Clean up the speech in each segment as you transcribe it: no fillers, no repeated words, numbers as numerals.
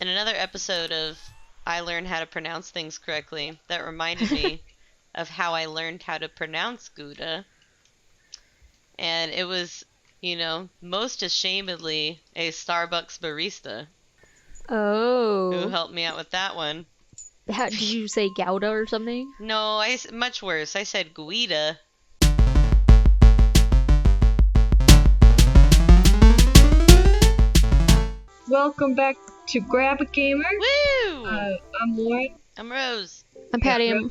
in another episode of I Learned How to Pronounce Things Correctly, that reminded me of how I learned how to pronounce Gouda. And it was, most ashamedly a Starbucks barista who Oh. helped me out with that one. Did you say Gouda or something? No, much worse. I said Guida. Welcome back to Grab a Gamer. Woo! I'm Lauren. I'm Rose. I'm Patty. I'm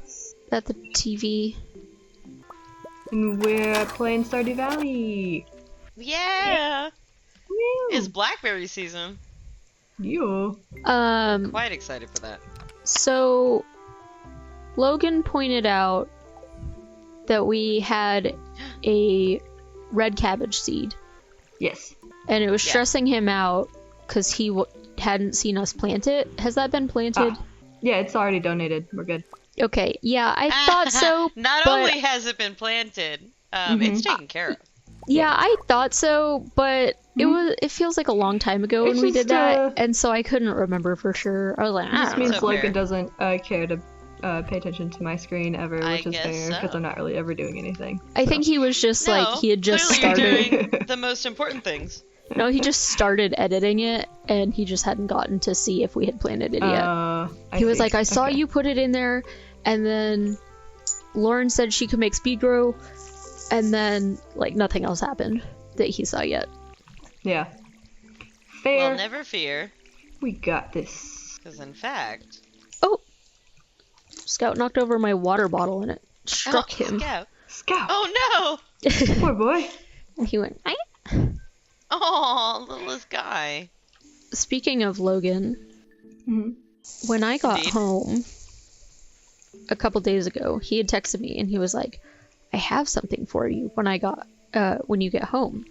at the TV. And we're playing Stardew Valley. Yeah! Woo. It's blackberry season. You. Quite excited for that. So Logan pointed out that we had a red cabbage seed. Yes. And it was stressing him out because he hadn't seen us plant it. Has that been planted? Yeah, it's already donated. We're good. Okay, yeah, I thought so. Not only has it been planted, it's taken care of. Yeah, I thought so, but it feels like a long time ago when we did that, and so I couldn't remember for sure. I was like, This means so Logan fair. doesn't care to pay attention to my screen ever, I which is guess fair because so. I'm not really ever doing anything. I think he was just like, he had just clearly started. you're doing the most important things. No, he just started editing it, and he just hadn't gotten to see if we had planted it yet. He was like, I saw you put it in there, and then Lauren said she could make speed grow, and then, like, nothing else happened that he saw yet. Yeah. Fair. Well, never fear, We got this. because in fact... Oh! Scout knocked over my water bottle, and it struck him. Scout. Scout. Oh no! Poor boy. And he went, "Aye." Oh, littlest guy. Speaking of Logan, when I got Indeed. home a couple days ago, he had texted me and he was like, I have something for you when you get home.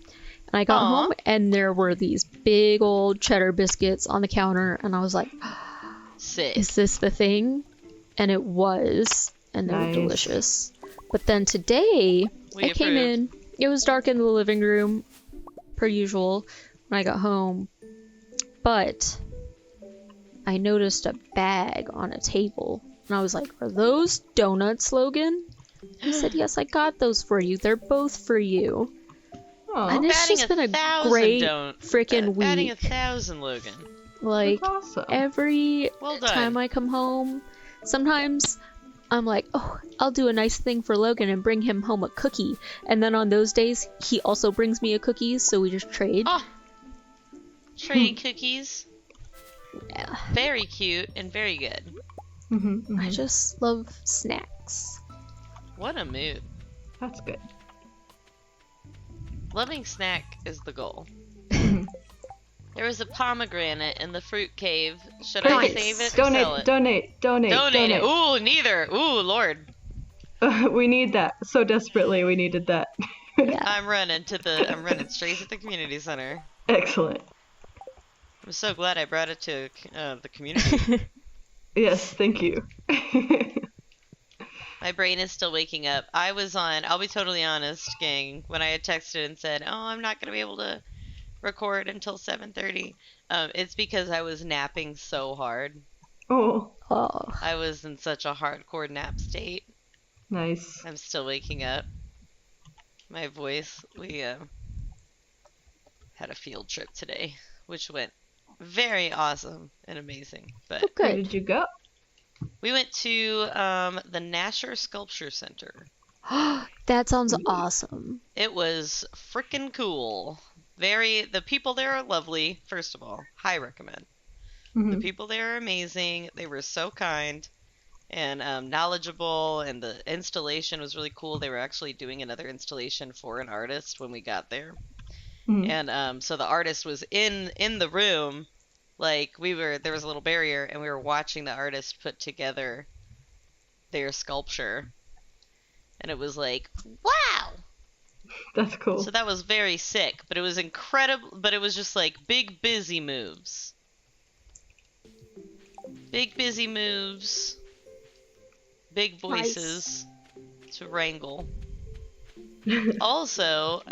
And I got home and there were these big old cheddar biscuits on the counter, and I was like, Sick. is this the thing? And it was, and they were delicious. But then today, I came in, it was dark in the living room, per usual, when I got home, but I noticed a bag on a table, and I was like, are those donuts, Logan? He said, yes, I got those for you. They're both for you. Aw. And it's just been a great freaking week. Batting 1,000, Logan. Like, That's awesome. every Well done. time I come home, sometimes I'm like, oh, I'll do a nice thing for Logan and bring him home a cookie. And then on those days, he also brings me a cookie, so we just trade. Oh, trade cookies. Yeah. Very cute and very good. I just love snacks. What a mood. That's good. Loving snack is the goal. There was a pomegranate in the fruit cave. Should I save it or sell it? Donate. Donate it. Ooh, neither. Ooh, Lord. We need that so desperately. We needed that. Yeah. I'm running straight to the community center. Excellent. I'm so glad I brought it to the community. Yes, thank you. My brain is still waking up. I'll be totally honest, gang, when I had texted and said, oh, I'm not going to be able to record until 7:30. It's because I was napping so hard. Oh, I was in such a hardcore nap state. nice. I'm still waking up. My voice, we had a field trip today, which went very awesome and amazing. But Oh, Where good. did you go? we went to the Nasher Sculpture Center. That sounds awesome. It was freaking cool. The people there are lovely, first of all. High recommend. The people there are amazing. They were so kind and knowledgeable, and the installation was really cool. They were actually doing another installation for an artist when we got there. And so the artist was in the room. Like, there was a little barrier, and we were watching the artist put together their sculpture. And it was like, wow! That's cool. So that was very sick, but it was incredible, but it was just like big busy moves. Big busy moves. Big voices to wrangle. Also,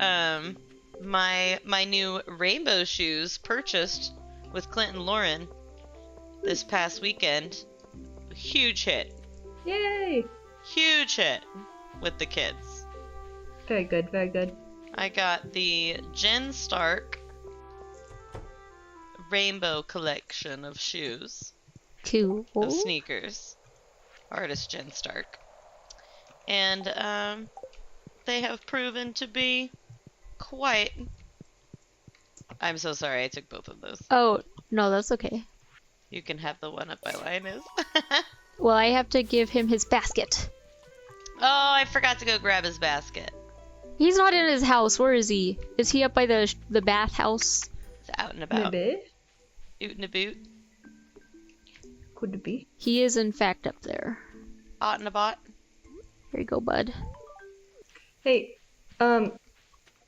my new rainbow shoes purchased with Clint and Lauren this past weekend. Huge hit. Yay! Huge hit with the kids. Very good, very good. I got the Jen Stark rainbow collection of shoes. Cool. Of sneakers. Artist Jen Stark. And they have proven to be quite... I'm so sorry I took both of those. Oh, no, that's okay. You can have the one up by Linus. Well, I have to give him his basket. Oh, I forgot to go grab his basket. He's not in his house. Where is he? Is he up by the bathhouse? It's out and about. Maybe. Oot and a boot. Could be. He is, in fact, up there. Ot and a bot. Here you go, bud. Hey, do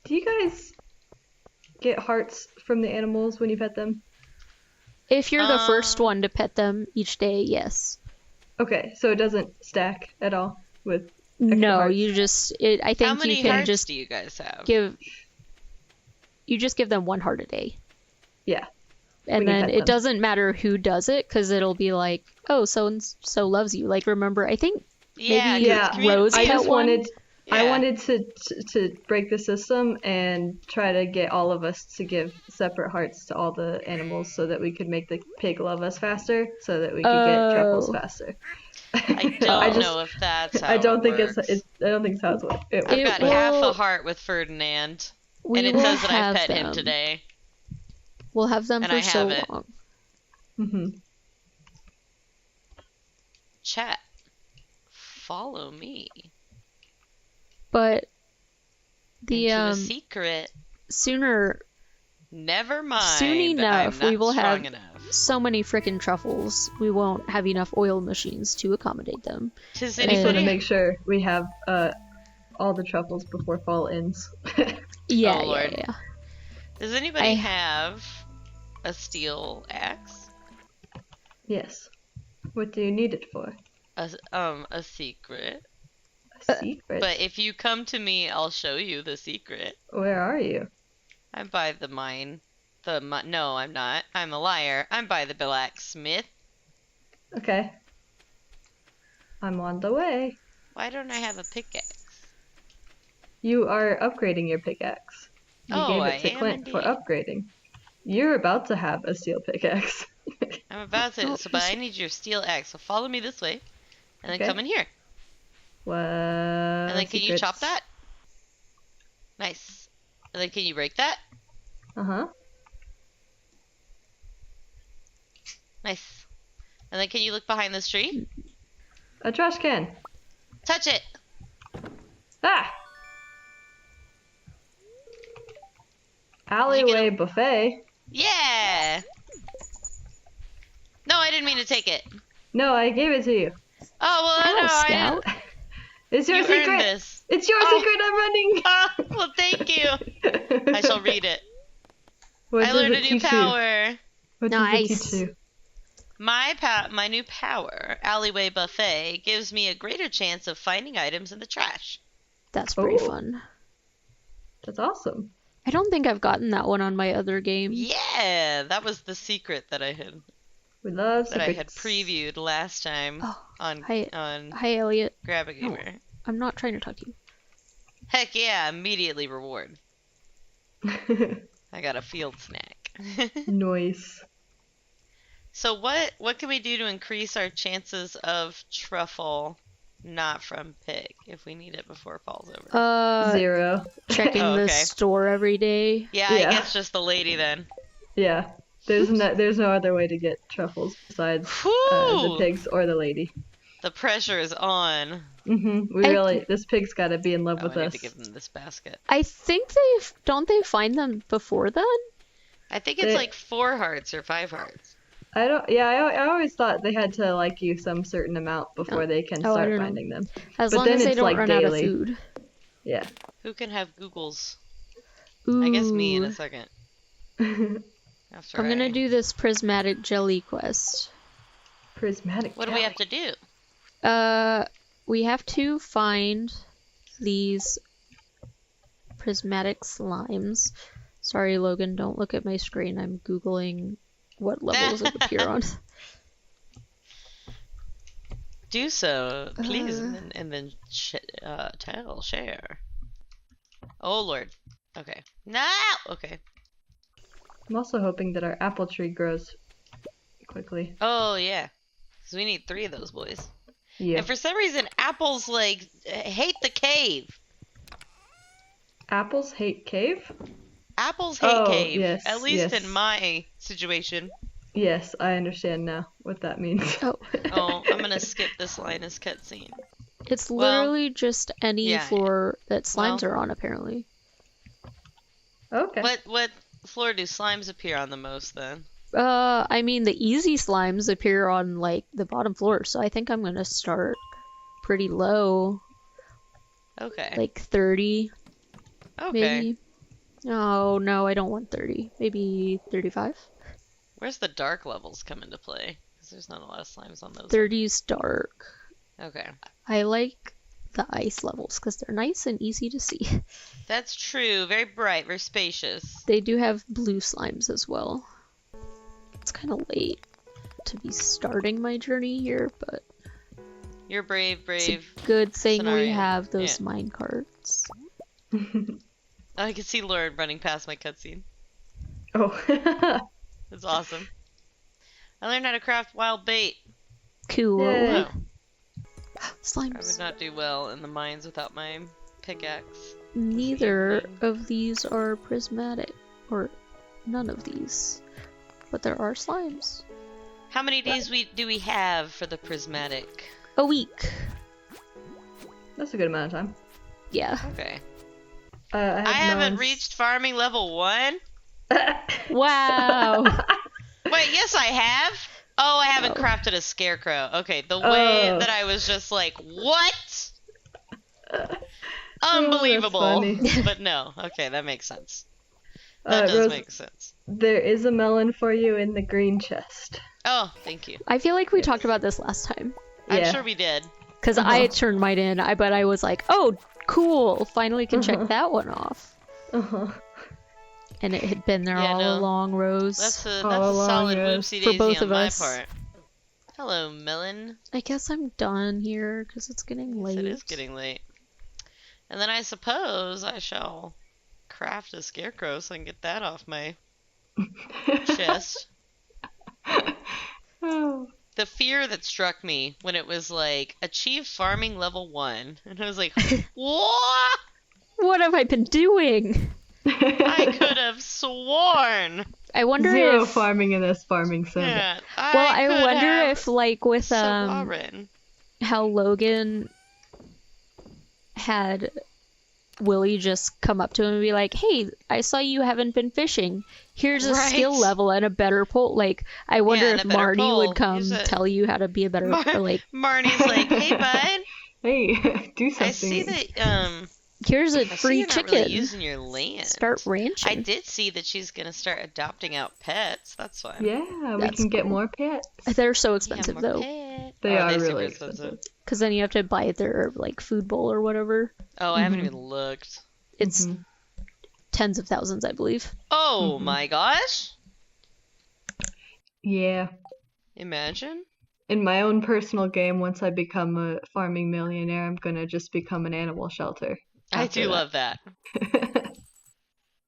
you guys get hearts from the animals when you pet them? If you're the first one to pet them each day, yes. Okay, so it doesn't stack at all with No, hearts? you just... I think How many you can hearts just do you guys have? give... You just give them 1 heart a day. Yeah. And When you then pet it them. doesn't matter who does it, because it'll be like, oh, so-and-so loves you. Like, remember, I think maybe Yeah. Rose I pet just one. wanted... I Yeah. wanted to break the system and try to get all of us to give separate hearts to all the animals so that we could make the pig love us faster, so that we could get truffles Oh. faster. I don't know if that's how I don't it think works. I don't think it's how it works. I've It got will- half a heart with Ferdinand. We And it will says that I have pet them. him today. We'll have them And for I so have it. long. Mm-hmm. Chat. Follow me. But the Into a secret. sooner, Never mind. soon enough, I'm not we will strong have enough. so many frickin' truffles, we won't have enough oil machines to accommodate them. Does I just want to anybody make sure we have all the truffles before fall ends. Yeah, Oh, Lord. yeah. Does anybody I- have a steel axe? Yes. What do you need it for? A secret. A secret? But if you come to me, I'll show you the secret. Where are you? I'm by the mine. No, I'm not. I'm a liar. I'm by the blacksmith. Okay. I'm on the way. Why don't I have a pickaxe? You are upgrading your pickaxe. You Oh, gave I it to am Clint for indeed. upgrading. You're about to have a steel pickaxe. I'm about to, Oh, but I need your steel axe. So follow me this way, and then Okay. come in here. What? And then can you chop that? Nice. And then can you break that? Uh-huh. Nice. And then can you look behind this tree? A trash can. Touch it. Ah! get Alleyway buffet. Yeah. No, I didn't mean to take it. No, I gave it to you. Oh well, Ow, no, Scout. It's your You secret. earned this. It's your Oh. secret. I'm running. Ah, well, thank you. I shall read it. What I does learned it a new teach you? power. What does it Nice. teach you? My new power, Alleyway Buffet, gives me a greater chance of finding items in the trash. That's pretty Oh. fun. That's awesome. I don't think I've gotten that one on my other game. Yeah, that was the secret that I had We love that I secrets. had previewed last time Oh, on hi- on Hi, Elliot. Grab a Gamer. I'm not trying to talk to you. Heck yeah, immediately reward. I got a field snack. Nice. So what can we do to increase our chances of truffle not from pig if we need it before fall's over? 0. Checking Oh, the okay. store every day. Yeah, Yeah. I guess just the lady then. Yeah. There's no other way to get truffles besides the Whew! pigs or the lady. The pressure is on. This pig's got to be in love Oh, with I need us. to give them this basket. I think don't they find them before then? I think it's They- like 4 hearts or 5 hearts. I always thought they had to like you some certain amount before they can Oh, I start don't know. finding them. As But long then as they it's, don't like, run out of daily. food. Yeah. Who can have Googles? Ooh. I guess me in a second. After I'm gonna I- do this prismatic jelly quest. Prismatic. What do we have to do? We have to find these prismatic slimes. Sorry, Logan, don't look at my screen. I'm Googling what levels it appear on. Do so, please, Uh, and then share. Oh lord. Okay. No. Okay. I'm also hoping that our apple tree grows quickly. Oh yeah. Because we need 3 of those boys. Yeah. And for some reason, apples like hate the cave. Apples hate cave? Apples hate Oh, cave. yes, At least in yes. my situation. Yes, I understand now what that means. oh, Oh, I'm gonna skip this line as cutscene. it's Well, literally just any yeah. floor that slimes Well, are on, apparently. Okay. what floor do slimes appear on the most then? I mean, the easy slimes appear on, like, the bottom floor, so I think I'm gonna start pretty low. Okay. Like 30, Okay. maybe. Oh, no, I don't want 30. Maybe 35? Where's the dark levels come into play? Because there's not a lot of slimes on those. 30's dark. Okay. I like the ice levels because they're nice and easy to see. That's true. Very bright, very spacious. They do have blue slimes as well. It's kind of late to be starting my journey here, but You're brave, it's a brave. good thing we scenario. have those Yeah. mine carts. I can see Lauren running past my cutscene. Oh. That's awesome. I learned how to craft wild bait. Cool. Yay. Oh, I would Slimes. not do well in the mines without my pickaxe. Neither evening. of these are prismatic, or none of these. But there are slimes. How many days do we have for the prismatic? A week. That's a good amount of time. Yeah. Okay. I I haven't melons. reached farming level 1. Wow. Wait, yes I have. Oh, I haven't Oh. crafted a scarecrow. Okay, the way Oh. that I was just like, what? That's Unbelievable. funny. But no, okay, that makes sense. That does Rose, make sense. there is a melon for you in the green chest. Oh, thank you. I feel like we Yes. talked about this last time. I'm Yeah. sure we did. Because I had turned mine in, but I was like, oh, cool. Finally can check that one off. Uh-huh. And it had been there Yeah, all no. along, Rose. That's a All along, solid yes. whoopsie For daisy both on of my us. part. Hello, Melon. I guess I'm done here because it's getting Yes, late. it is getting late. And then I suppose I shall craft a scarecrow so I can get that off my chest. Oh. The fear that struck me when it was like, achieve farming level 1. And I was like, what? What have I been doing? I could have sworn. I wonder Zero if. farming in this farming sim. Yeah, Well, I could wonder have if, like, with sworn. how Logan had Willie just come up to him and be like, "Hey, I saw you haven't been fishing. Here's a Right. skill level and a better pole." Like, I wonder Yeah, and if a better Marty pole. would come Use it. tell you how to be a better, or like, Marty's like, hey, bud. Hey, do something. I see that, here's a I see free you're not chicken. really using your land. Start ranching. I did see that she's gonna start adopting out pets. That's fine. Yeah, we That's can get cool. more pets. They're so Yeah, expensive more though, pets. They Oh, are super really expensive. because then you have to buy their like food bowl or whatever. Oh, I haven't Mhm. even looked. It's Mhm. tens of thousands, I believe. Oh Mhm. my gosh! Yeah. Imagine. In my own personal game, once I become a farming millionaire, I'm gonna just become an animal shelter. I after do that. love that.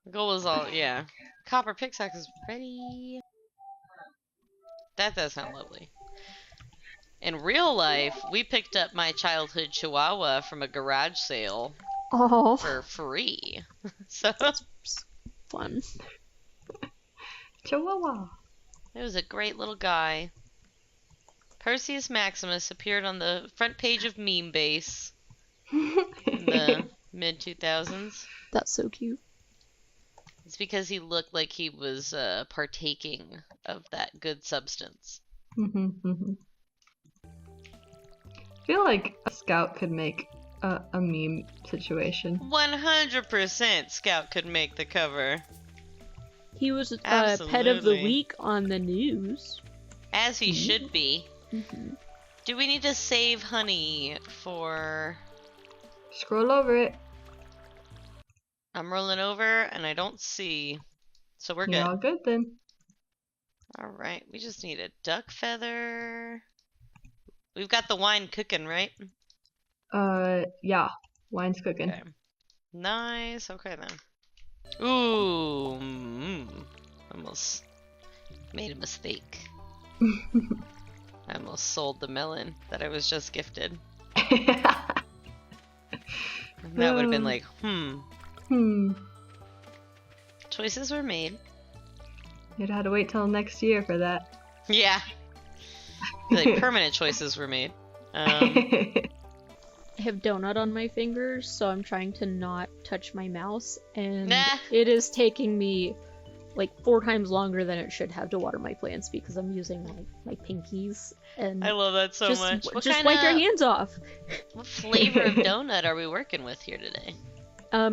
The goal is all, yeah. Copper pickaxe is ready. That does sound lovely. In real life, we picked up my childhood chihuahua from a garage sale Oh, for free. So fun. Chihuahua. it was a great little guy. Perseus Maximus appeared on the front page of Meme Base in the mid 2000s. That's so cute. It's because he looked like he was partaking of that good substance. I feel like a scout could make a meme situation. 100% Scout could make the cover. He was pet of the Absolutely. week on the news. As he should be. Mm-hmm. Do we need to save honey for... Scroll over it. I'm rolling over and I don't see. So we're You're good. all good then. Alright, we just need a duck feather. We've got the wine cooking, right? Yeah. Wine's cooking. Okay. Nice. Okay then. Ooh. Almost made a mistake. I almost sold the melon that I was just gifted. That would have been like, Choices were made. You'd have to wait till next year for that. Yeah. Like, permanent choices were made. I have donut on my fingers, so I'm trying to not touch my mouse, and it is taking me like 4 times longer than it should have to water my plants because I'm using my pinkies. And I love that so much. Just wipe your hands off. What flavor of donut are we working with here today?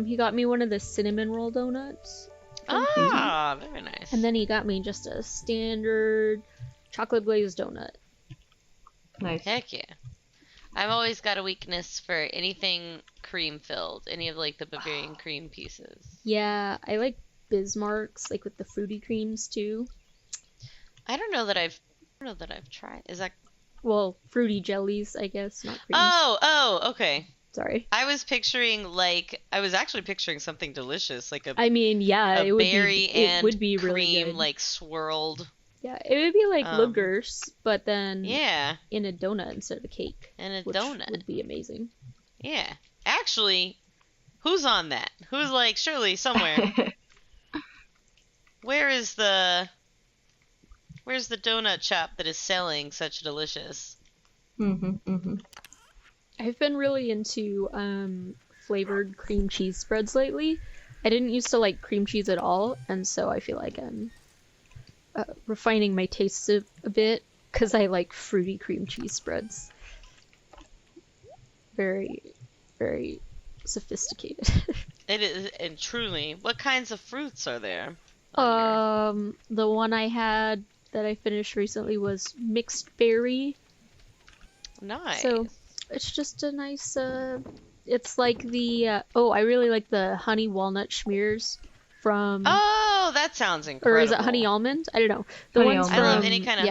He got me one of the cinnamon roll donuts. Ah, very nice. And then he got me just a standard chocolate glazed donut. Nice. Heck yeah. I've always got a weakness for anything cream filled, any of like the Bavarian cream pieces. Yeah, I like Bismarck's, like with the fruity creams too. I don't know that I've tried. Is that fruity jellies, I guess, not creams. Oh, okay. Sorry. I was actually picturing something delicious, like I mean, yeah, it would be really cream good. like swirled. Yeah, it would be like Lugers, but then in a donut instead of a cake. Donut would be amazing. Yeah. Actually, who's on that? Who's like, surely somewhere. Where's the donut shop that is selling such delicious? I've been really into flavored cream cheese spreads lately. I didn't used to like cream cheese at all, and so I feel like I'm refining my tastes a bit because I like fruity cream cheese spreads. Very, very sophisticated. It is, and truly, what kinds of fruits are there? The one I had that I finished recently was mixed berry. Nice. So it's just a nice. It's like the. I really like the honey walnut schmears from. Oh, that sounds incredible. Or is it honey almond? I don't know. The ones I love any kind of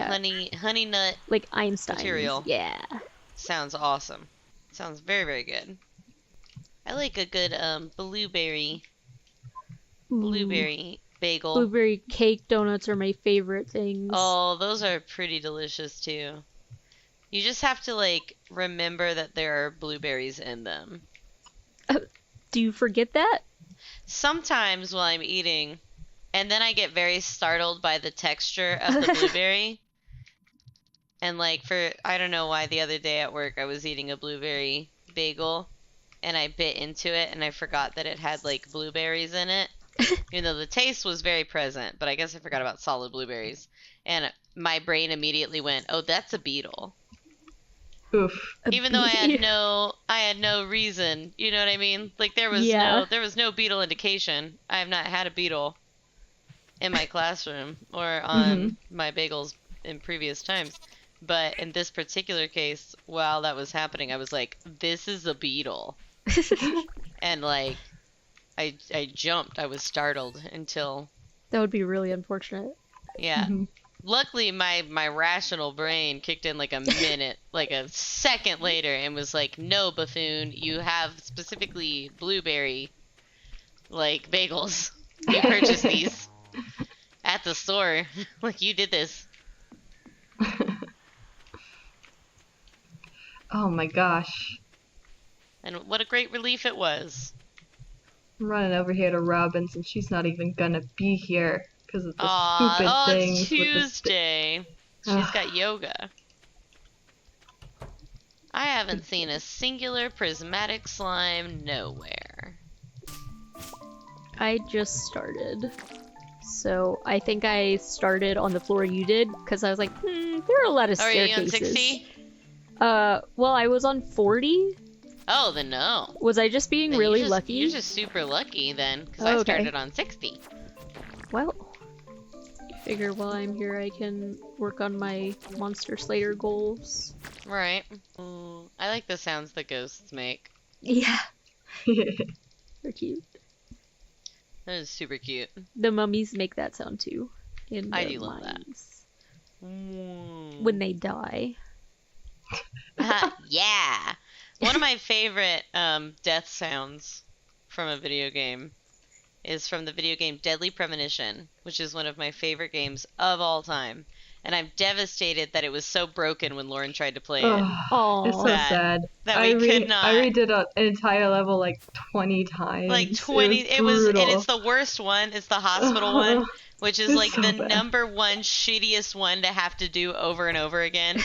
honey nut. Like Einstein material. Yeah. Sounds awesome. Sounds very, very good. I like a good blueberry bagel. Blueberry cake donuts are my favorite things. Oh, those are pretty delicious too. You just have to like remember that there are blueberries in them. Do you forget that? Sometimes while I'm eating, and then I get very startled by the texture of the blueberry. And like I don't know why the other day at work I was eating a blueberry bagel and I bit into it and I forgot that it had like blueberries in it. Even though the taste was very present, but I guess I forgot about solid blueberries. And my brain immediately went, "Oh, that's a beetle." Oof. Even though I had no reason, you know what I mean? Like there was no beetle indication. I have not had a beetle in my classroom or on my bagels in previous times. But in this particular case, while that was happening, I was like, "This is a beetle." And like I jumped. I was startled until that would be really unfortunate. Yeah. Luckily, my rational brain kicked in like a second later and was like, "No, buffoon, you have specifically blueberry, like, bagels. You purchased these at the store. Like, you did this." Oh my gosh. And what a great relief it was. I'm running over here to Robin's and she's not even gonna be here because of the stupid things. It's Tuesday. She's got yoga. I haven't seen a singular prismatic slime nowhere. I just started. So I think I started on the floor you did because I was like, there are a lot of staircases. Are you on 60? Well, I was on 40. Oh, then no. Was I just being really lucky? You're just super lucky then, because I started on 60. Well, I figure while I'm here I can work on my Monster Slayer goals. Right. I like the sounds the ghosts make. Yeah. They're cute. That is super cute. The mummies make that sound too. I do love that. When they die. Yeah. One of my favorite death sounds from a video game is from the video game Deadly Premonition, which is one of my favorite games of all time. And I'm devastated that it was so broken when Lauren tried to play it. It's so That sad. that we could I not redid an entire level like 20 times. like 20 It was and brutal. it's the worst one. It's the hospital one, which is It's like so the bad. #1 shittiest one to have to do over and over again.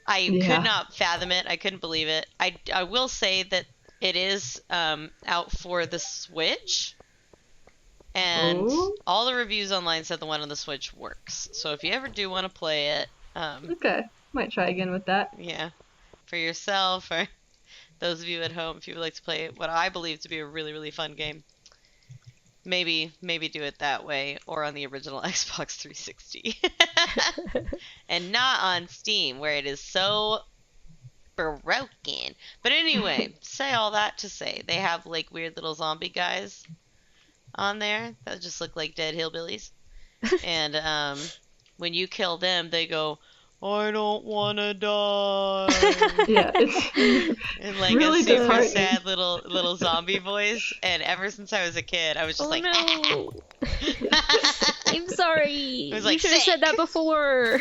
I Yeah. could not fathom it. I couldn't believe it. I will say that it is out for the Switch. And Ooh. all the reviews online said the one on the Switch works. So if you ever do want to play it, Okay, might try again with that. yeah, for yourself or those of you at home, if you would like to play what I believe to be a really, really fun game, maybe do it that way or on the original Xbox 360. And not on Steam, where it is so broken. But anyway, say all that to say, they have like weird little zombie guys on there that just look like dead hillbillies. And when you kill them, they go, "I don't want to die." Yeah, it's In like really a super disheartening. sad little zombie voice. And ever since I was a kid, I was just Oh like, no! I'm sorry. It was You like, should have said that before.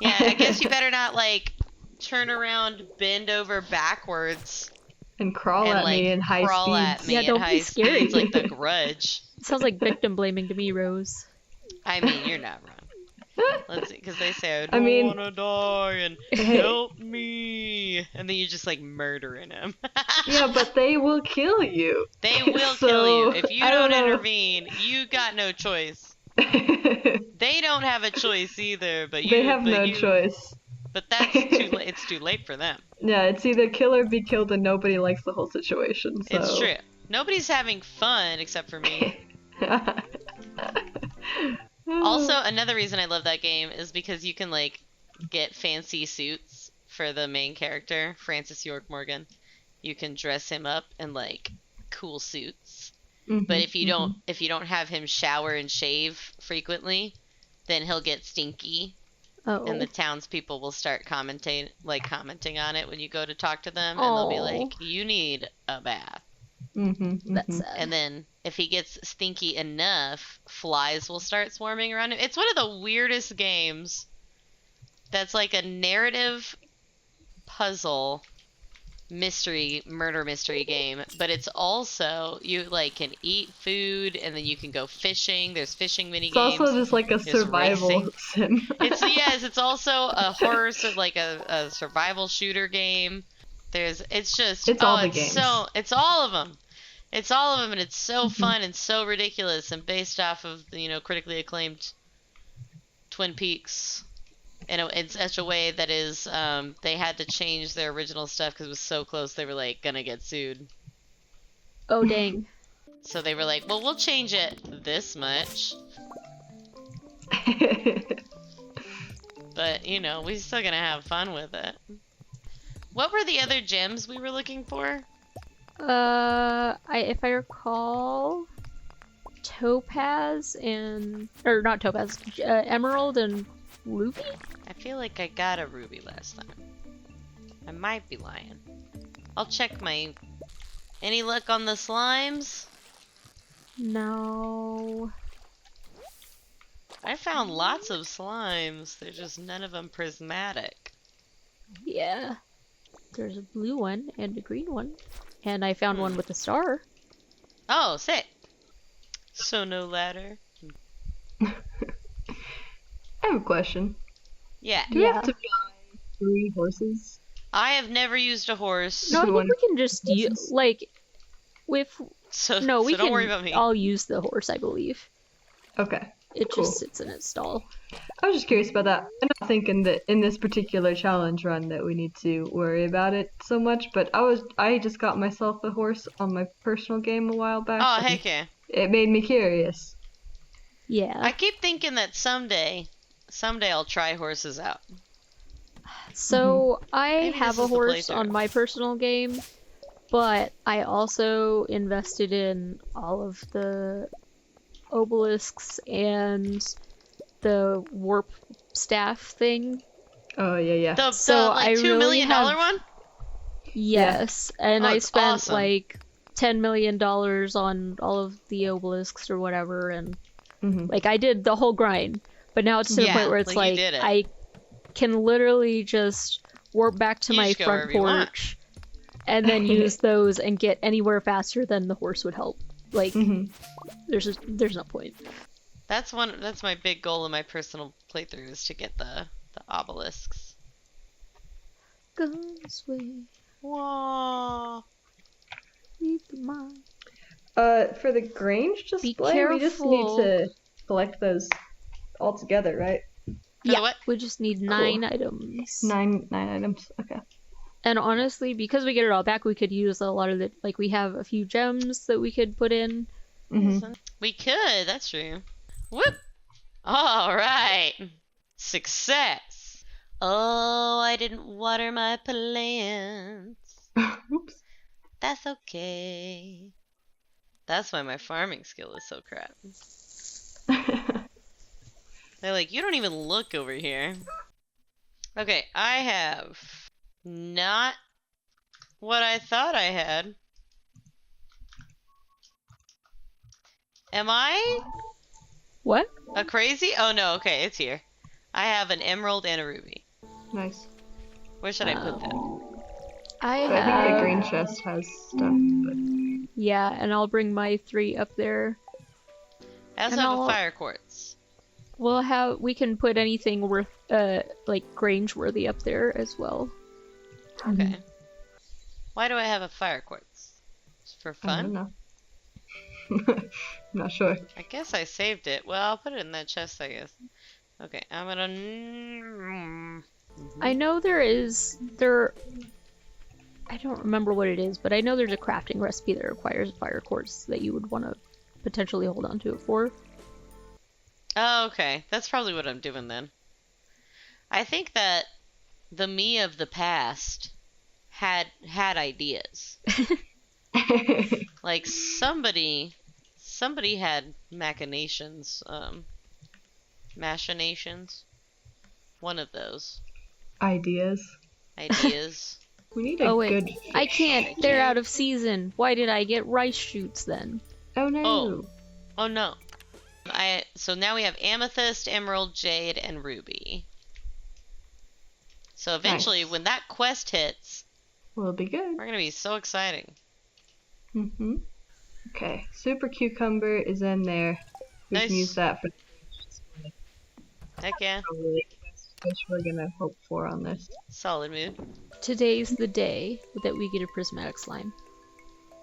yeah, I guess you better not like turn around, bend over backwards, and crawl and at like me in high crawl speeds. at me Yeah, at don't be high scary. speeds like The Grudge. It sounds like victim blaming to me, Rose. I mean, you're not wrong. Let's see, because they say, "I I don't mean- want to die," and "help me," and then you're just like murdering him. Yeah, but they will kill you. They will So, kill you if you I don't don't know. intervene. You got no choice. They don't have a choice either, but you. They have but no you- choice. But that's too late. It's too late for them. Yeah, it's either kill or be killed, and nobody likes the whole situation. So. It's true. Nobody's having fun except for me. Also, another reason I love that game is because you can like get fancy suits for the main character, Francis York Morgan. You can dress him up in like cool suits. But if you don't have him shower and shave frequently, then he'll get stinky, Oh. and the townspeople will start commenting on it when you go to talk to them, and they'll be like, "You need a bath." That's sad. And then if he gets stinky enough, flies will start swarming around him. It's one of the weirdest games. That's like a narrative puzzle murder mystery game, but it's also you like can eat food and then you can go fishing. There's fishing mini It's games. also just like a survival racing. sim. It's also a horror, like a survival shooter game. It's all the games. It's all of them. It's all of them, and it's so fun and so ridiculous, and based off of critically acclaimed Twin Peaks, in such a way that is they had to change their original stuff because it was so close they were like gonna get sued. Oh dang. So they were like, well, we'll change it this much, but we're still gonna have fun with it. What were the other gems we were looking for? If I recall, topaz or not topaz, emerald and ruby? I feel like I got a ruby last time. I might be lying. I'll check my... Any luck on the slimes? No. I found lots of slimes. They're just none of them prismatic. Yeah. There's a blue one and a green one. And I found one with a star. Oh, sick. So no ladder. I have a question. Yeah. Do we have to buy 3 horses? I have never used a horse. No, I think One- we can just use, like, with... So, No, we so don't can worry about me. all use the horse, I believe. Okay. It Cool. just sits in its stall. I was just curious about that. I'm not thinking that in this particular challenge run that we need to worry about it so much, but I just got myself a horse on my personal game a while back. Oh, and heck yeah. It made me curious. Yeah. I keep thinking that someday I'll try horses out. So I Maybe have this a is the horse playthrough. on my personal game, but I also invested in all of the obelisks and the warp staff thing. Oh, yeah. The like $2 million one? Yes, and Oh, I it's spent awesome. like $10 million on all of the obelisks or whatever, and like I did the whole grind. But now it's to the point where it's like you like did it. I can literally just warp back to You my just go front wherever you want. porch and then use those and get anywhere faster than the horse would help. Like there's no point. That's my big goal in my personal playthrough is to get the obelisks. Guns way. Whoa. Leave the mine. For the Grange display, we just need to collect those all together, right? Yeah, we just need 9 items. 9 items, okay. And honestly, because we get it all back, we could use a lot of the, like, we have a few gems that we could put in. We could, that's true. Whoop! Alright! Success! Oh, I didn't water my plants. Oops. That's okay. That's why my farming skill is so crap. They're like, you don't even look over here. Okay, I have not what I thought I had. Am I? What? A crazy? Oh no, okay, it's here. I have an emerald and a ruby. Nice. Where should I put them? I think the green chest has stuff, but... Yeah, and I'll bring my 3 up there. I also have a fire quartz. We can put anything worth, like, Grange worthy up there as well. Okay. Why do I have a fire quartz? Just for fun? I don't know. Not sure. I guess I saved it. Well, I'll put it in that chest, I guess. Okay, I'm gonna... I know I don't remember what it is, but I know there's a crafting recipe that requires a fire quartz that you would want to potentially hold on to it for. Oh, okay. That's probably what I'm doing then. I think that the me of the past had ideas. Like somebody had machinations. One of those. Ideas. We need a good fish. I can't. They're out of season. Why did I get rice shoots then? Oh no. Oh no. So now we have amethyst, emerald, jade, and ruby. So eventually, when that quest hits, we'll be good. We're gonna be so exciting. Okay, super cucumber is in there. We can use that for. Heck yeah. Probably the best fish we're gonna hope for on this. Solid mood. Today's the day that we get a prismatic slime.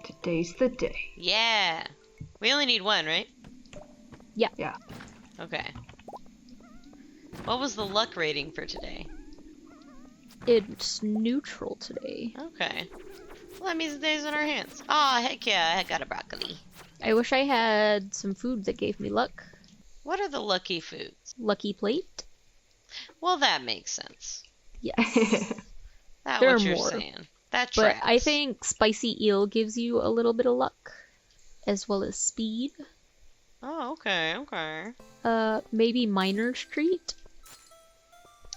Today's the day. Yeah. We only need 1, right? Yeah. Okay. What was the luck rating for today? It's neutral today. Okay. Well, that means the day's in our hands. Oh, heck yeah, I got a broccoli. I wish I had some food that gave me luck. What are the lucky foods? Lucky plate? Well, that makes sense. Yes. That's what you're saying. That tracks. But I think spicy eel gives you a little bit of luck, as well as speed. Oh, okay. Maybe Miner's Treat?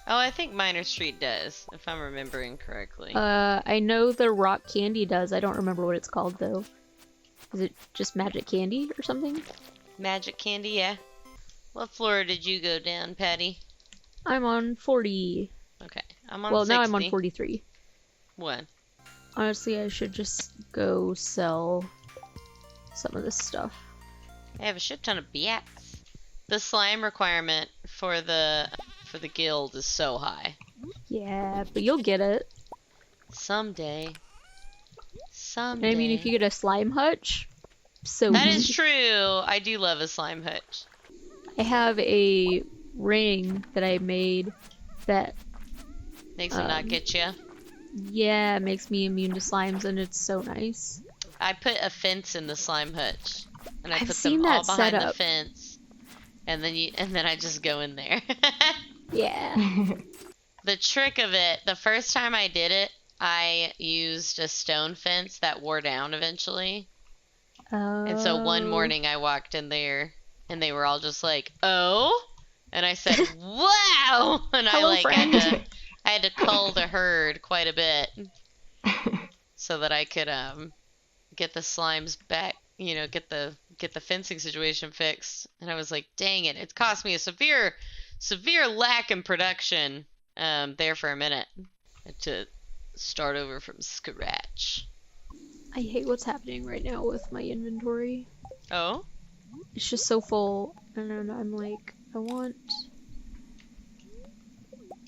Oh, I think Miner Street does, if I'm remembering correctly. I know the rock candy does. I don't remember what it's called, though. Is it just magic candy or something? Magic candy, yeah. What floor did you go down, Patty? I'm on 40. Okay, I'm on 60. Well, now I'm on 43. What? Honestly, I should just go sell some of this stuff. I have a shit ton of BX. The slime requirement for the guild is so high. Yeah, but you'll get it. Someday. I mean, if you get a slime hutch, so that is true. I do love a slime hutch. I have a ring that I made that makes it not get you. Yeah, it makes me immune to slimes, and it's so nice. I put a fence in the slime hutch, and I put them all behind the fence, and then I just go in there. Yeah. The trick of it, the first time I did it, I used a stone fence that wore down eventually. And so one morning I walked in there, and they were all just like, "Oh," and I said, "Wow!" And Hello, I like had to cull the herd quite a bit so that I could get the slimes back, get the fencing situation fixed. And I was like, dang it, it's cost me a severe lack in production there for a minute to start over from scratch. I hate what's happening right now with my inventory. Oh? It's just so full, and then I'm like, I want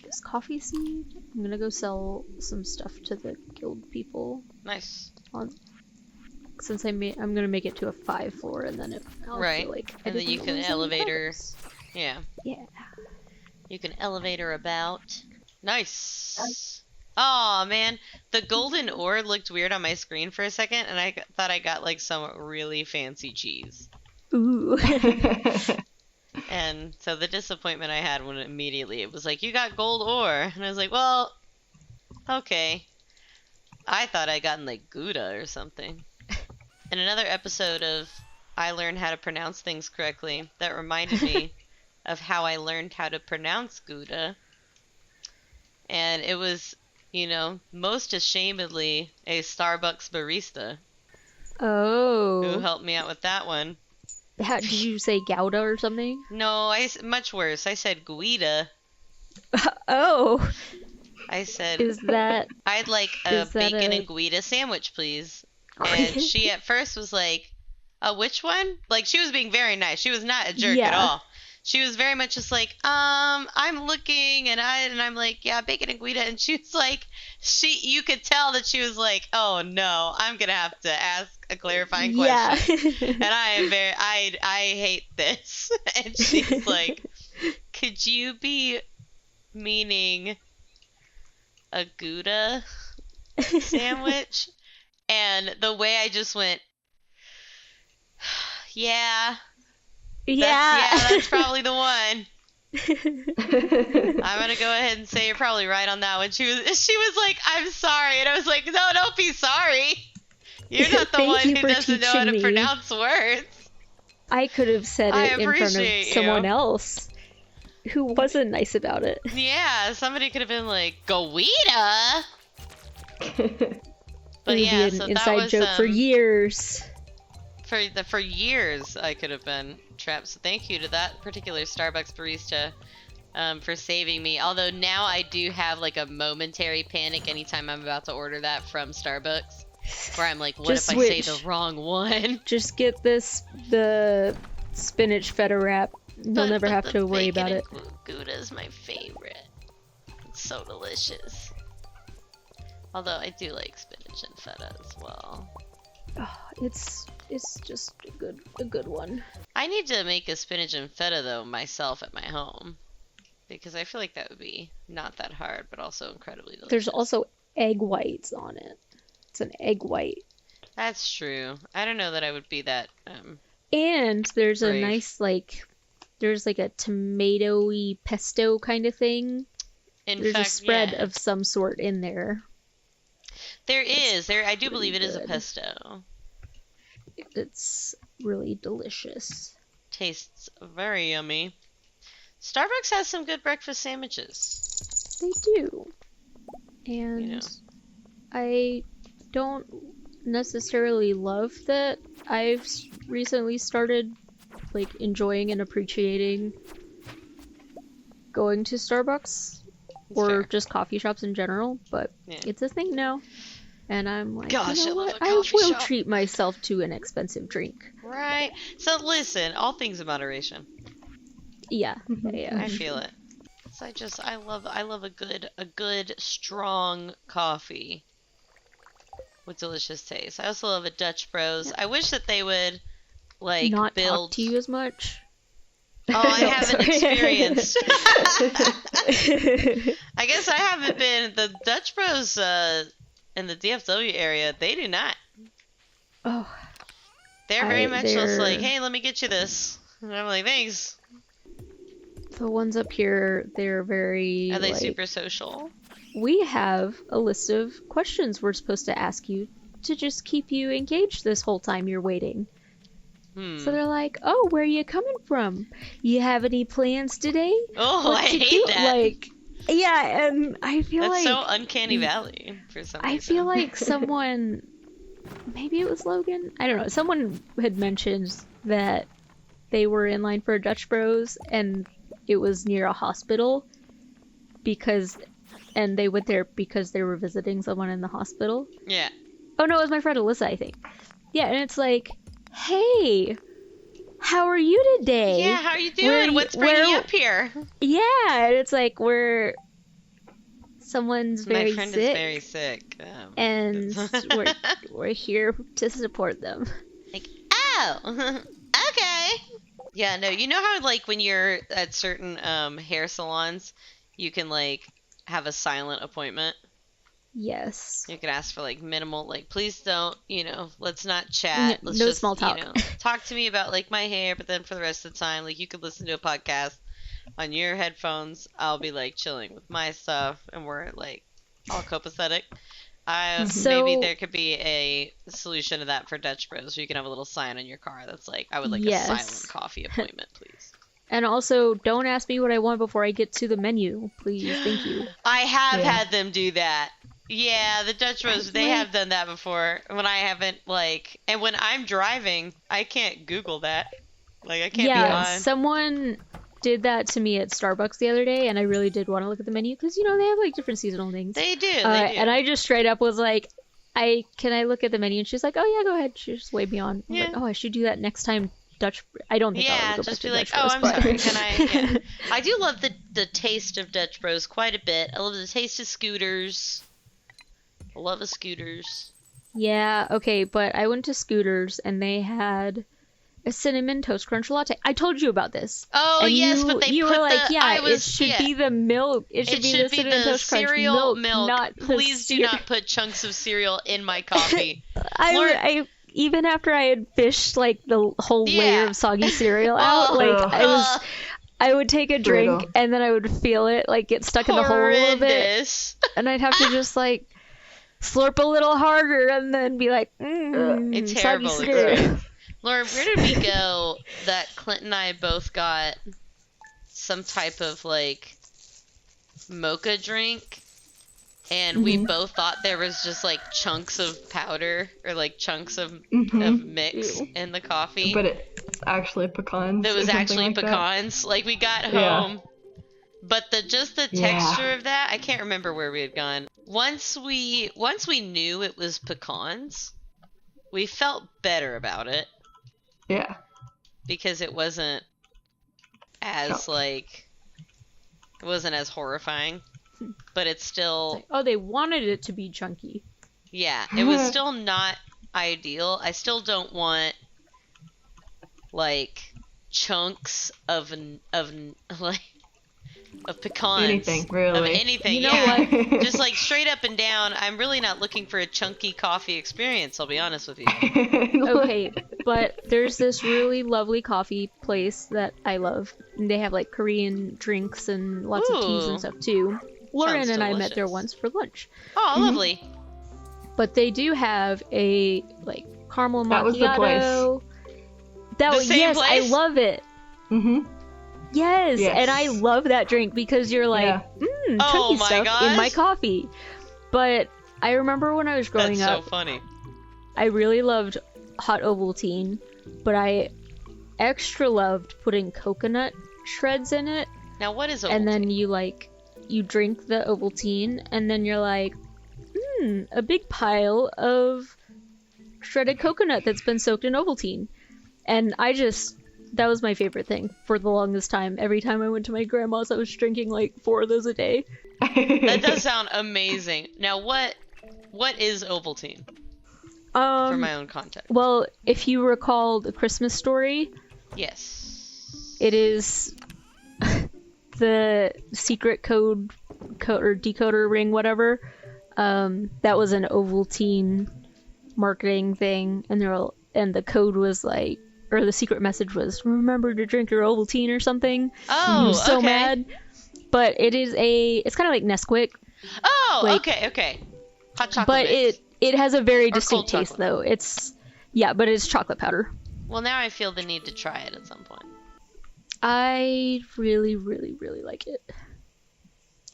this coffee seed. I'm gonna go sell some stuff to the guild people. Nice. Since I'm gonna make it to a 5 floor, and then I'll feel like and then you can elevator. Yeah. Yeah. You can elevator about. Nice. Oh man, the golden ore looked weird on my screen for a second, and I thought I got like some really fancy cheese. Ooh. And so the disappointment I had when immediately it was like, you got gold ore, and I was like, well, okay. I thought I'd gotten like Gouda or something. In another episode of I Learned How to Pronounce Things Correctly, that reminded me of how I learned how to pronounce Gouda. And it was, most ashamedly a Starbucks barista. Oh. Who helped me out with that one. Did you say Gouda or something? No, much worse. I said Guida. Oh. I said, I'd like a bacon and Guida sandwich, please. And she at first was like, which one? Like, she was being very nice. She was not a jerk at all. She was very much just like, I'm looking, and I'm like, yeah, bacon and Guida. And she was like, you could tell that she was like, oh no, I'm gonna have to ask a clarifying question. And I hate this. And she's like, could you be meaning a Gouda sandwich? And the way I just went, yeah. That's probably the one. I'm gonna go ahead and say you're probably right on that one. She was like, I'm sorry. And I was like, no, don't be sorry. You're not the one who doesn't know how to pronounce words. I could have said it in front of someone else who wasn't nice about it. Yeah, somebody could have been like, Gouida. But yeah, so that was an inside joke for years. For years, I could have been trapped. So thank you to that particular Starbucks barista for saving me. Although now I do have like a momentary panic anytime I'm about to order that from Starbucks, where I'm like, what if I say the wrong one? Just get the spinach feta wrap. You'll never have to worry about it. Gouda is my favorite. It's so delicious. Although I do like spinach and feta as well. Oh, it's just a good one. I need to make a spinach and feta though myself at my home, because I feel like that would be not that hard, but also incredibly delicious. There's also egg whites on it. It's an egg white. That's true. I don't know that I would be that. And there's brave. A nice there's like a tomatoey pesto kind of thing. There's a spread of some sort in there. There is. I do believe it is a pesto. It's really delicious. Tastes very yummy. Starbucks has some good breakfast sandwiches. They do. And I don't necessarily love that I've recently started like enjoying and appreciating going to Starbucks or just coffee shops in general, but it's a thing now. And I'm like, gosh, you know what? I will treat myself to an expensive drink. Right. So listen, all things in moderation. Yeah. I feel it. So I love a good strong coffee with delicious taste. I also love a Dutch Bros. I wish that they would like not build talk to you as much. Oh, I haven't experienced. I guess I haven't been. The Dutch Bros in the DFW area, they do not. Oh. They're very much just like, hey, let me get you this. And I'm like, thanks. The ones up here, they're very... Are they super social? We have a list of questions we're supposed to ask you to just keep you engaged this whole time you're waiting. So they're like, oh, where are you coming from? You have any plans today? Oh, I hate that. Like, Yeah, and I feel That's like so uncanny valley for some reason. I feel like someone, maybe it was Logan, I don't know, someone had mentioned that they were in line for a Dutch Bros and it was near a hospital and they went there because they were visiting someone in the hospital. Yeah. Oh no, it was my friend Alyssa, I think. Yeah, and it's like, hey, how are you today? Yeah, how are you doing? What's bringing you up here? Yeah, and it's like someone's very My friend sick. is very sick. And we're here to support them. Like, oh, okay. Yeah, no, you know how like when you're at certain hair salons, you can like have a silent appointment? Yes. You can ask for like minimal, like, please don't, let's not chat. Let's no just, small talk. Talk to me about like my hair, but then for the rest of the time, like you could listen to a podcast on your headphones. I'll be like chilling with my stuff, and we're like all copacetic. Maybe there could be a solution to that for Dutch Bros, where you can have a little sign on your car that's like, I would like a silent coffee appointment, please. And also, don't ask me what I want before I get to the menu, please. Thank you. I have had them do that. Yeah, the Dutch Bros, they have done that before. When I haven't, like, and when I'm driving, I can't Google that. Like, I can't be on. Someone did that to me at Starbucks the other day, and I really did want to look at the menu, because, they have, like, different seasonal things. They do, they do. And I just straight up was like, can I look at the menu? And she's like, oh, yeah, go ahead. She just waved me on. I was like, oh, I should do that next time. I don't think I would go just back be to like, Dutch Bros, I'm sorry, can I? Yeah. I do love the taste of Dutch Bros quite a bit. I love the taste of Scooters. I love the Scooters. Yeah, okay, but I went to Scooters and they had a cinnamon toast crunch latte. I told you about this. Oh, and yes, but you were like, it should be the milk. It should be the cinnamon toast crunch cereal milk. Not Please do not put chunks of cereal in my coffee. I even after I had fished like the whole layer of soggy cereal out, like I would take a drink and then I would feel it like get stuck in the hole a little bit, and I'd have to just like slurp a little harder and then be like, it's terrible. Lauren, where did we go that Clint and I both got some type of like mocha drink, and we both thought there was just like chunks of powder or like chunks of mix in the coffee, but it's actually pecans. It was actually like pecans. Like we got home, but the texture of that, I can't remember where we had gone. Once we knew it was pecans, we felt better about it. Yeah. Because it wasn't as it wasn't as horrifying, but it's still. They wanted it to be chunky. Yeah, it was still not ideal. I still don't want like chunks of pecans. Anything, really. Of anything, you know what? Just like straight up and down, I'm really not looking for a chunky coffee experience, I'll be honest with you. Okay, but there's this really lovely coffee place that I love. And they have like Korean drinks and lots of teas and stuff too. Lauren and I met there once for lunch. Oh, lovely. But they do have a like caramel macchiato. That was the place. Yes, place? I love it. Yes, Yes, and I love that drink because you're like, chunky stuff in my coffee. But I remember when I was growing up, so funny. I really loved hot Ovaltine, but I extra loved putting coconut shreds in it. Now, what is Ovaltine? And then you drink the Ovaltine, and then you're like, a big pile of shredded coconut that's been soaked in Ovaltine. And that was my favorite thing for the longest time. Every time I went to my grandma's, I was drinking like 4 of those a day. That does sound amazing. Now, what is Ovaltine? For my own context. Well, if you recall the Christmas Story, yes, it is the secret code or decoder ring, whatever. That was an Ovaltine marketing thing, and the code was like, or the secret message was, remember to drink your Ovaltine or something. Oh, I was so okay. mad. But it's kind of like Nesquik. Oh, okay. Hot chocolate But mix. it has a very Or distinct cold taste, chocolate. though. But it's chocolate powder. Well, now I feel the need to try it at some point. I really, really, really like it.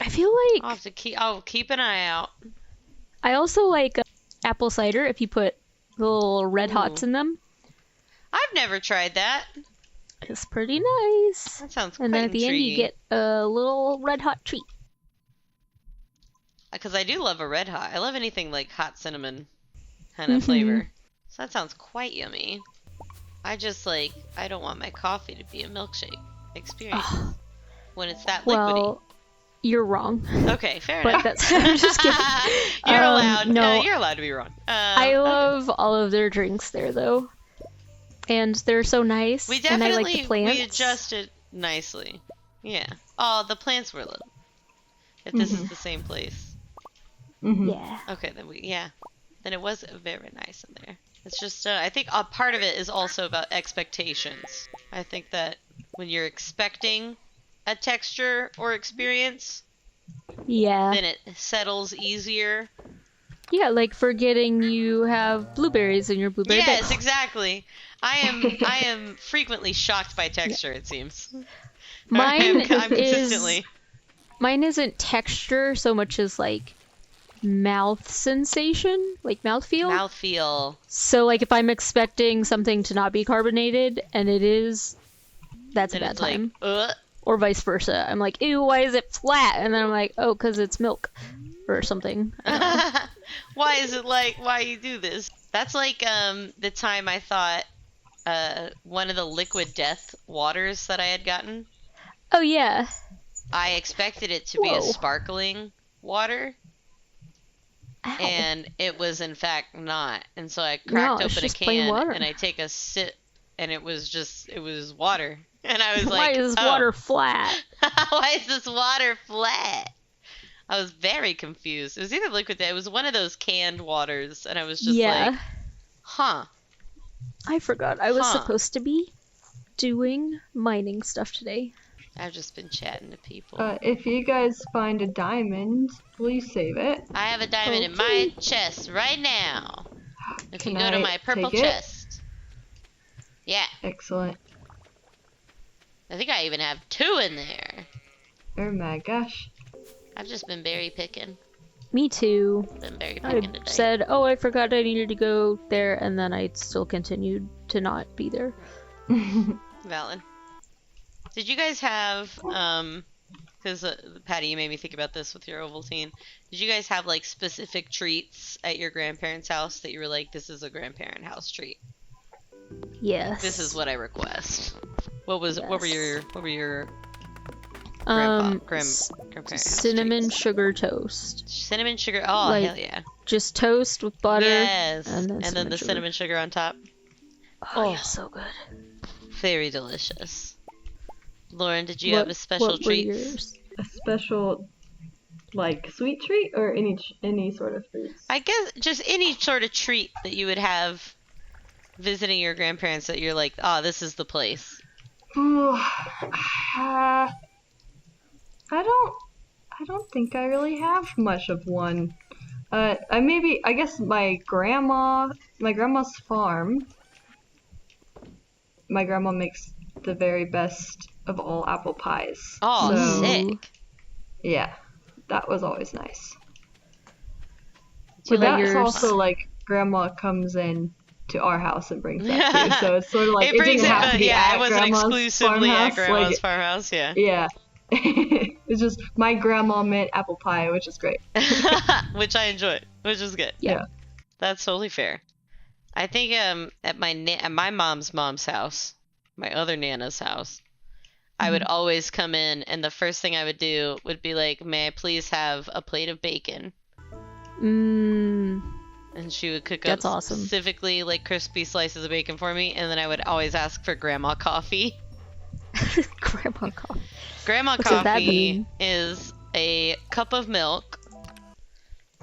I feel I'll like have to keep an eye out. I also like apple cider if you put the little red hots Ooh. in them. I've never tried that. It's pretty nice. That sounds And quite then at the end you intriguing. get a little red hot treat. Because I do love a red hot. I love anything like hot cinnamon kind of flavor. So that sounds quite yummy. I just I don't want my coffee to be a milkshake experience when it's that liquidy. Well, you're wrong. Okay, fair But enough. that's I'm just kidding. You're allowed. No, You're allowed to be wrong. I love all of their drinks there though, and they're so nice. We and I definitely like the plants. we adjusted nicely. Yeah. Oh, the plants were little. If this is the same place. Yeah. Okay, then it was very nice in there. It's just I think a part of it is also about expectations. I think that when you're expecting a texture or experience, Yeah. then it settles easier. Yeah, like forgetting you have blueberries in your blueberry Yes, bits. exactly. I am frequently shocked by texture, it seems. Mine I'm consistently. Mine isn't texture so much as like mouth sensation, like mouthfeel. Mouthfeel. So like if I'm expecting something to not be carbonated and it is, that's Then a bad it's time. like, Or vice versa. I'm like, ew, why is it flat? And then I'm like, oh, because it's milk or something. why is it why you do this? That's like the time I thought one of the liquid death waters that I had gotten. Oh yeah. I expected it to be a sparkling water. Ow. And it was in fact not. And so I cracked open a can and I take a sip and it was water. And I was why like, is water flat? Why is this water flat? I was very confused. It was either liquid death. It was one of those canned waters and I was just like, huh. I forgot. I was supposed to be doing mining stuff today. I've just been chatting to people. If you guys find a diamond, please save it. I have a diamond in my chest right now. If you go to my purple chest. Yeah. Excellent. I think I even have 2 in there. Oh my gosh. I've just been berry picking. Me too. Been berry I picking today. said, oh, I forgot I needed to go there, and then I still continued to not be there. Valid. Did you guys have, because Patty, you made me think about this with your Ovaltine. Did you guys have like specific treats at your grandparents' house that you were like, this is a grandparent house treat? Yes. This is what I request. What were your grandparents' cinnamon sugar toast. Cinnamon sugar. Oh, like, hell yeah. Just toast with butter. Yes. And then the cinnamon sugar on top. Oh, yeah, so good. Very delicious. Lauren, did you have a special treat? A special, like, sweet treat or any sort of fruits? I guess just any sort of treat that you would have visiting your grandparents that you're like, oh, this is the place. I don't think I really have much of one. I guess my grandma's farm. My grandma makes the very best of all apple pies. Oh, so, sick. Yeah, that was always nice. But that's also like grandma comes in to our house and brings that too. So it's sort of like it didn't have to be at it wasn't grandma's exclusively farmhouse. at grandma's farmhouse. Yeah. Yeah. It's just my grandma made apple pie, which is great. Which I enjoy, which is good. Yeah. That's totally fair. I think at my mom's house, my other Nana's house, I would always come in and the first thing I would do would be like, may I please have a plate of bacon? And she would cook up specifically like crispy slices of bacon for me, and then I would always ask for grandma coffee. Grandma coffee. Grandma coffee is a cup of milk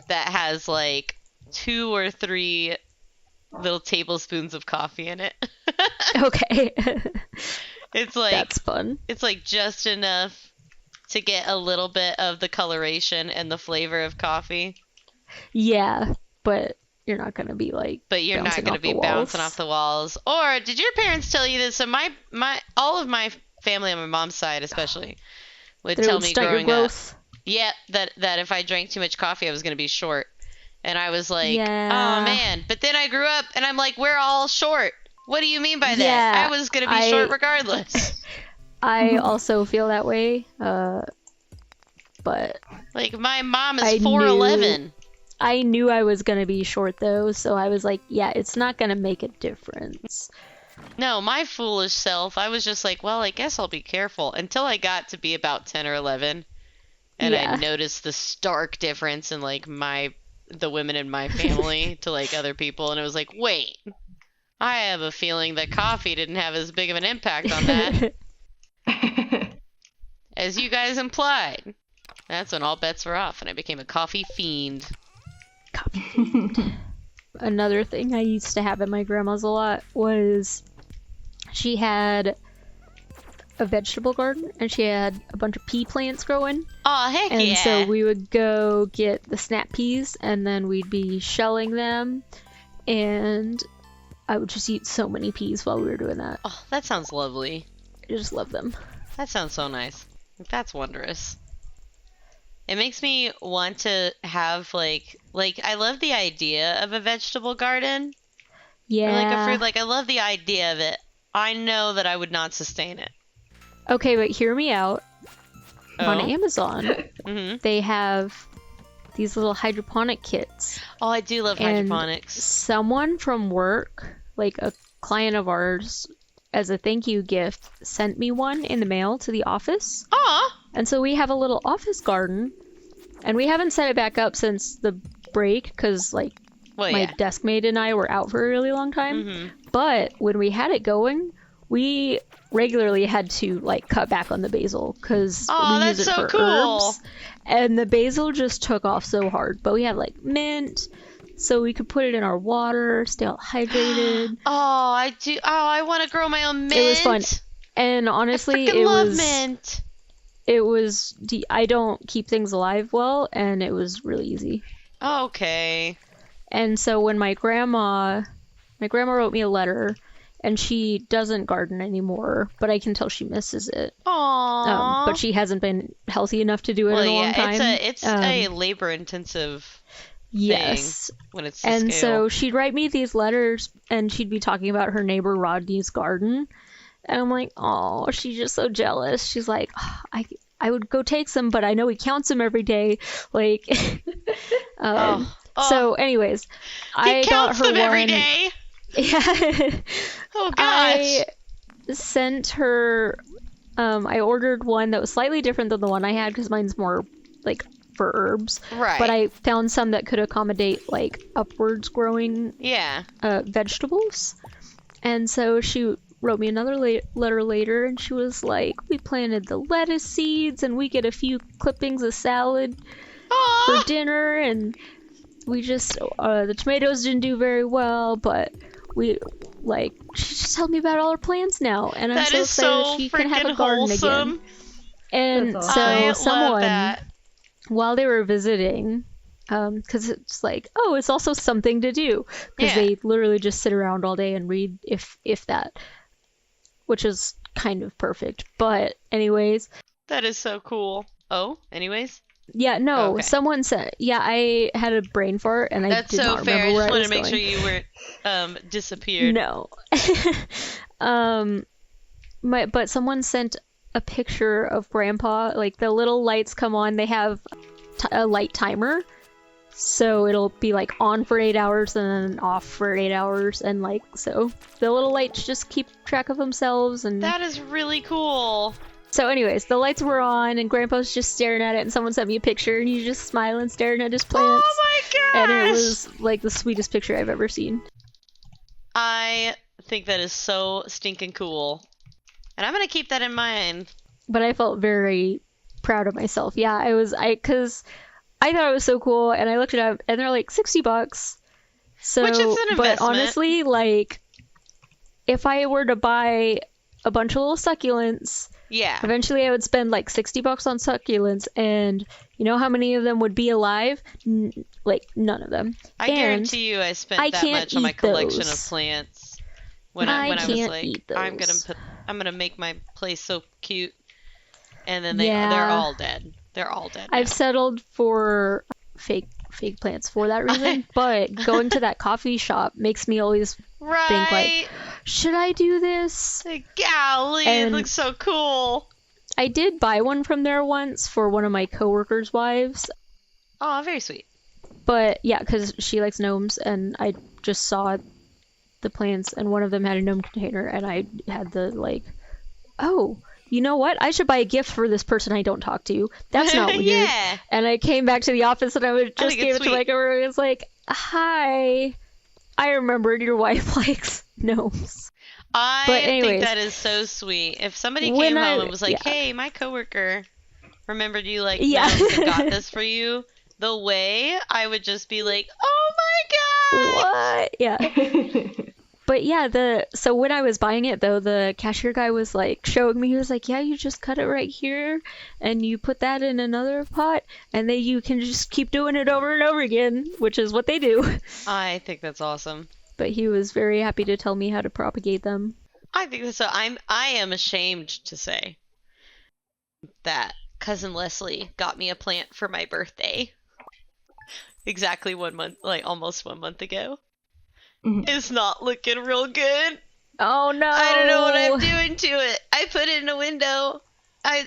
that has like 2 or 3 little tablespoons of coffee in it. Okay. It's like that's fun. It's like just enough to get a little bit of the coloration and the flavor of coffee. Yeah, but you're not gonna be like. But you're not gonna be bouncing off the walls. Or did your parents tell you this? So all of my family on my mom's side especially would tell me growing up. Yeah, that if I drank too much coffee, I was gonna be short. And I was like, oh Yeah. man. But then I grew up and I'm like, we're all short. What do you mean by that? I Yeah. was gonna be short regardless. I also feel that way. But Like my mom is I 4'11". I knew I was gonna be short though, so I was like, yeah, it's not gonna make a difference. No, my foolish self, I was just like, well, I guess I'll be careful until I got to be about 10 or 11 and I Yeah. noticed the stark difference in like the women in my family to like other people, and it was like, wait, I have a feeling that coffee didn't have as big of an impact on that as you guys implied. That's when all bets were off and I became a coffee fiend. Another thing I used to have at my grandma's a lot was she had a vegetable garden and she had a bunch of pea plants growing. Oh, heck and yeah. so we would go get the snap peas and then we'd be shelling them, and I would just eat so many peas while we were doing that. Oh, that sounds lovely. I just love them. That sounds so nice. That's wondrous. It makes me want to have like I love the idea of a vegetable garden. Yeah. Or like a fruit. Like I love the idea of it. I know that I would not sustain it. Okay, but hear me out. Oh? On Amazon, they have these little hydroponic kits. Oh, I do love and hydroponics. Someone from work, like a client of ours, as a thank you gift, sent me one in the mail to the office. Aw! And so we have a little office garden, and we haven't set it back up since the break because, like, my desk mate and I were out for a really long time. But when we had it going, we regularly had to, like, cut back on the basil because we use it for herbs. And the basil just took off so hard. But we have, like, mint, so we could put it in our water, stay all hydrated. Oh, I do. Oh, I want to grow my own mint. It was fun. And honestly, I love mint. It was, I don't keep things alive well, and it was really easy. Okay. And so when my grandma wrote me a letter, and she doesn't garden anymore, but I can tell she misses it. Aww. But she hasn't been healthy enough to do it in a long time. It's a labor-intensive thing when it's and scale. so she'd write me these letters, and she'd be talking about her neighbor Rodney's garden. And I'm like, oh, she's just so jealous. She's like, oh, I would go take some, but I know he counts them every day. Like, So anyways, I got her them one. Every day. Yeah. Oh gosh. I sent her. I ordered one that was slightly different than the one I had because mine's more like for herbs. Right. But I found some that could accommodate like upwards growing. Vegetables. And so she wrote me another letter later, and she was like, we planted the lettuce seeds, and we get a few clippings of salad for dinner, and we just the tomatoes didn't do very well, but we she just told me about all her plans now, and I'm so excited she can have a garden again. And so someone, while they were visiting, because it's like, oh, it's also something to do, because they literally just sit around all day and read, if that, which is kind of perfect. But anyways, that is so cool. Oh, anyways. Yeah, no, someone said, I had a brain fart and I did not remember where I was going. That's so fair. I just wanted to make sure you weren't disappeared. No. But someone sent a picture of Grandpa, like the little lights come on, they have a light timer. So it'll be like on for 8 hours and then off for 8 hours, and like, so the little lights just keep track of themselves. And that is really cool. So anyways, the lights were on and Grandpa's just staring at it, and someone sent me a picture and he's just smiling, staring at his plants. Oh my gosh! And it was like the sweetest picture I've ever seen. I think that is so stinking cool. And I'm gonna keep that in mind. But I felt very proud of myself. Yeah, because I thought it was so cool, and I looked it up and they're like $60. So, which is an investment. But honestly, like, if I were to buy a bunch of little succulents, eventually I would spend like $60 on succulents, and you know how many of them would be alive? Like, none of them. I guarantee you I spent that much on my collection of plants when I was like, I'm gonna make my place so cute, and then they're all dead. They're all dead now. I've settled for fake plants for that reason, but going to that coffee shop makes me always think like, should I do this? Golly, it looks so cool. I did buy one from there once for one of my coworkers' wives. Oh, very sweet. But yeah, because she likes gnomes, and I just saw the plants, and one of them had a gnome container, and I had the like, oh, you know what? I should buy a gift for this person I don't talk to. That's not weird. Yeah. And I came back to the office, and I just gave it to my coworker. I was like, hi, I remembered your wife likes gnomes. I think that is so sweet. If somebody came home and was like, hey, my coworker remembered you like gnomes and got this for you, the way I would just be like, oh my god! What? Yeah. But yeah, so when I was buying it though, the cashier guy was like showing me, he was like, yeah, you just cut it right here and you put that in another pot and then you can just keep doing it over and over again, which is what they do. I think that's awesome. But he was very happy to tell me how to propagate them. I think so. I am ashamed to say that cousin Leslie got me a plant for my birthday. Exactly 1 month, like almost 1 month ago. It's not looking real good. Oh no! I don't know what I'm doing to it. I put it in a window. I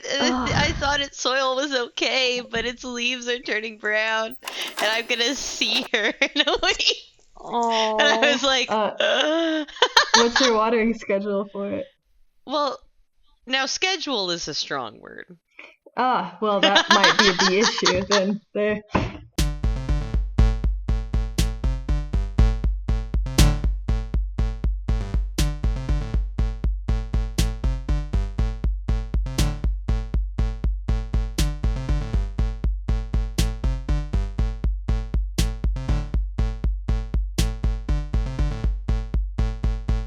thought its soil was okay, but its leaves are turning brown, and I'm gonna see her in a week. Oh. And I was like, what's your watering schedule for it? Well, now schedule is a strong word. Well, that might be the issue then. There.